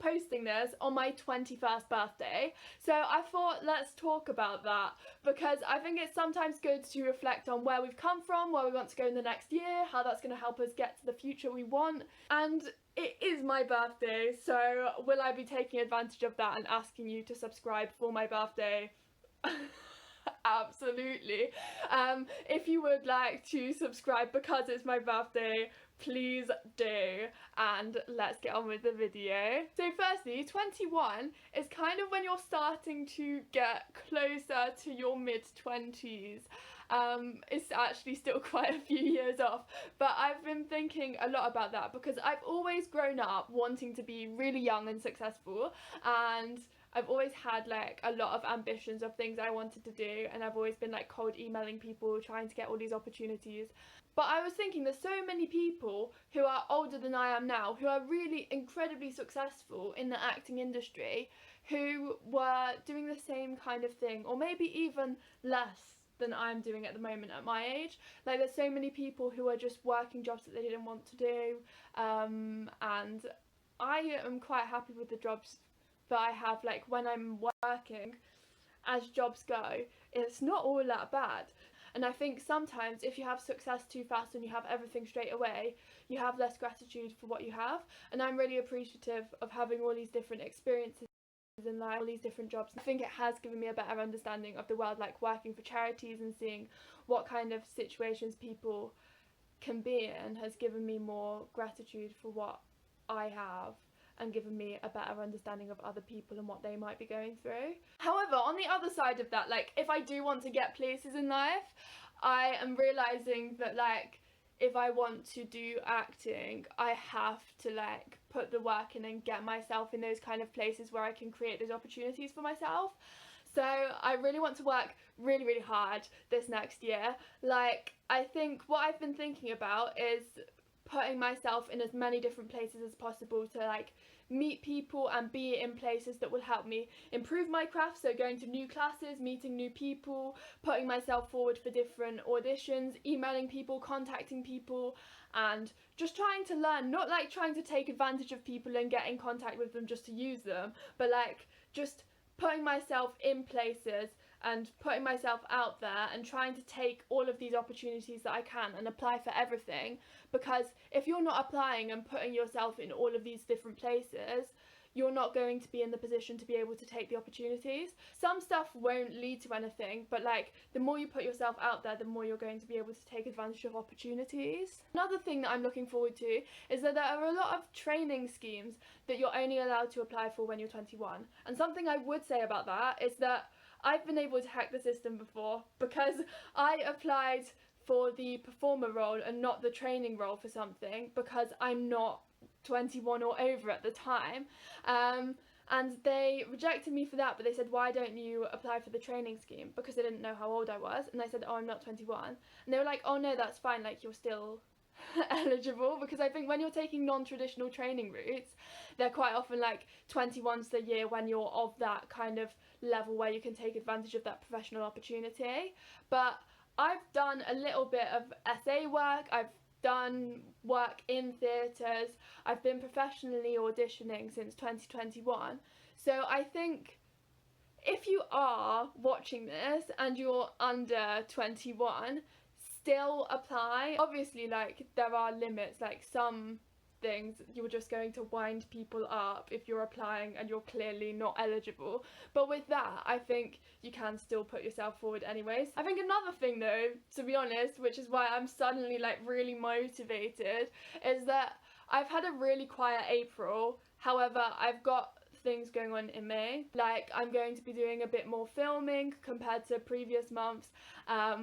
posting this on my 21st birthday, so I thought let's talk about that, because I think it's sometimes good to reflect on where we've come from, where we want to go in the next year, how that's going to help us get to the future we want. And it is my birthday, so will I be taking advantage of that and asking you to subscribe for my birthday? Absolutely. If you would like to subscribe because it's my birthday, please do, and let's get on with the video. So firstly, 21 is kind of when you're starting to get closer to your mid-20s. It's actually still quite a few years off, but I've been thinking a lot about that because I've always grown up wanting to be really young and successful, and I've always had like a lot of ambitions of things I wanted to do, and I've always been like cold emailing people trying to get all these opportunities. But I was thinking there's so many people who are older than I am now who are really incredibly successful in the acting industry, who were doing the same kind of thing, or maybe even less than I'm doing at the moment at my age. Like, there's so many people who are just working jobs that they didn't want to do, and I am quite happy with the jobs that I have. Like, when I'm working, as jobs go, it's not all that bad. And I think sometimes if you have success too fast and you have everything straight away, you have less gratitude for what you have. And I'm really appreciative of having all these different experiences in life, all these different jobs. I think it has given me a better understanding of the world, like working for charities and seeing what kind of situations people can be in has given me more gratitude for what I have, and given me a better understanding of other people and what they might be going through. However, on the other side of that, like, if I do want to get places in life, I am realising that, like, if I want to do acting, I have to, like, put the work in and get myself in those kind of places where I can create those opportunities for myself. So I really want to work really, really hard this next year. Like, I think what I've been thinking about is putting myself in as many different places as possible to, like, meet people and be in places that will help me improve my craft. So going to new classes, meeting new people, putting myself forward for different auditions, emailing people, contacting people, and just trying to learn, not like trying to take advantage of people and get in contact with them just to use them, but like just putting myself in places and putting myself out there and trying to take all of these opportunities that I can and apply for everything. Because if you're not applying and putting yourself in all of these different places, you're not going to be in the position to be able to take the opportunities. Some stuff won't lead to anything, but like the more you put yourself out there, the more you're going to be able to take advantage of opportunities. Another thing that I'm looking forward to is that there are a lot of training schemes that you're only allowed to apply for when you're 21. And something I would say about that is that I've been able to hack the system before, because I applied for the performer role and not the training role for something because I'm not 21 or over at the time, and they rejected me for that. But they said, why don't you apply for the training scheme? Because they didn't know how old I was, and I said, oh, I'm not 21, and they were like, oh no, that's fine, like you're still eligible. Because I think when you're taking non-traditional training routes, they're quite often like 21's the year when you're of that kind of level where you can take advantage of that professional opportunity. But I've done a little bit of essay work, I've done work in theatres, I've been professionally auditioning since 2021. So I think if you are watching this and you're under 21, still apply. Obviously, like, there are limits, like some things you're just going to wind people up if you're applying and you're clearly not eligible, but with that I think you can still put yourself forward anyways. I think another thing though, to be honest, which is why I'm suddenly like really motivated, is that I've had a really quiet April. However, I've got things going on in May. Like, I'm going to be doing a bit more filming compared to previous months,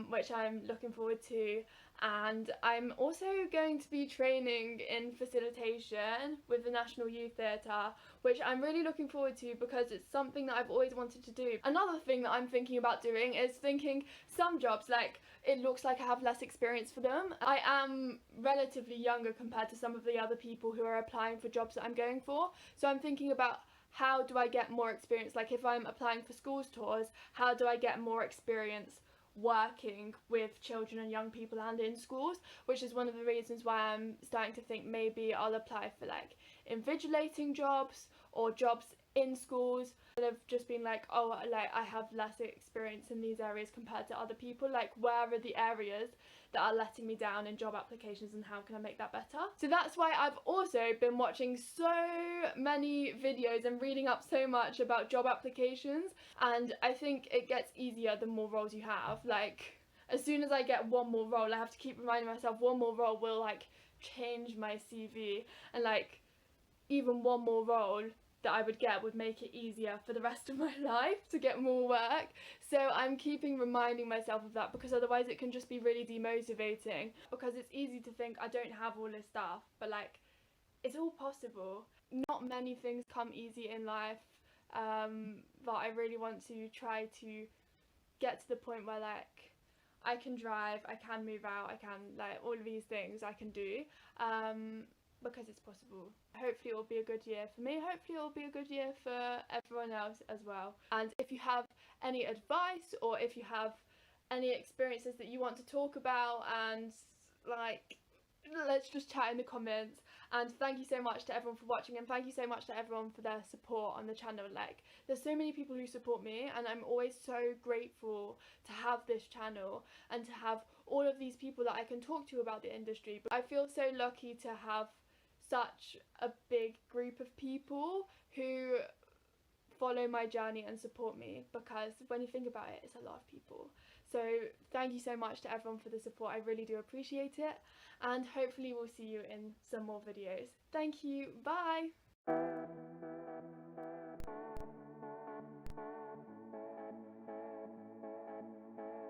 which I'm looking forward to. And I'm also going to be training in facilitation with the National Youth Theatre, which I'm really looking forward to because it's something that I've always wanted to do. Another thing that I'm thinking about doing is thinking some jobs, like, it looks like I have less experience for them. I am relatively younger compared to some of the other people who are applying for jobs that I'm going for. So I'm thinking about, how do I get more experience? Like, if I'm applying for schools tours, how do I get more experience working with children and young people and in schools, which is one of the reasons why I'm starting to think maybe I'll apply for like invigilating jobs or jobs in schools, instead of just being like, oh, like I have less experience in these areas compared to other people, like where are the areas that are letting me down in job applications and how can I make that better? So that's why I've also been watching so many videos and reading up so much about job applications, and I think it gets easier the more roles you have. Like as soon as I get one more role, I have to keep reminding myself one more role will like change my CV, and like even one more role that I would get would make it easier for the rest of my life to get more work. So I'm keeping reminding myself of that, because otherwise it can just be really demotivating, because it's easy to think I don't have all this stuff, but like it's all possible. Not many things come easy in life, but I really want to try to get to the point where like I can drive, I can move out, I can like all of these things I can do, because it's possible. Hopefully it will be a good year for me, hopefully it will be a good year for everyone else as well. And if you have any advice, or if you have any experiences that you want to talk about, and like let's just chat in the comments. And thank you so much to everyone for watching, and thank you so much to everyone for their support on the channel. Like there's so many people who support me, and I'm always so grateful to have this channel and to have all of these people that I can talk to about the industry. But I feel so lucky to have such a big group of people who follow my journey and support me, because when you think about it, it's a lot of people. So thank you so much to everyone for the support, I really do appreciate it, and hopefully we'll see you in some more videos. Thank you, bye!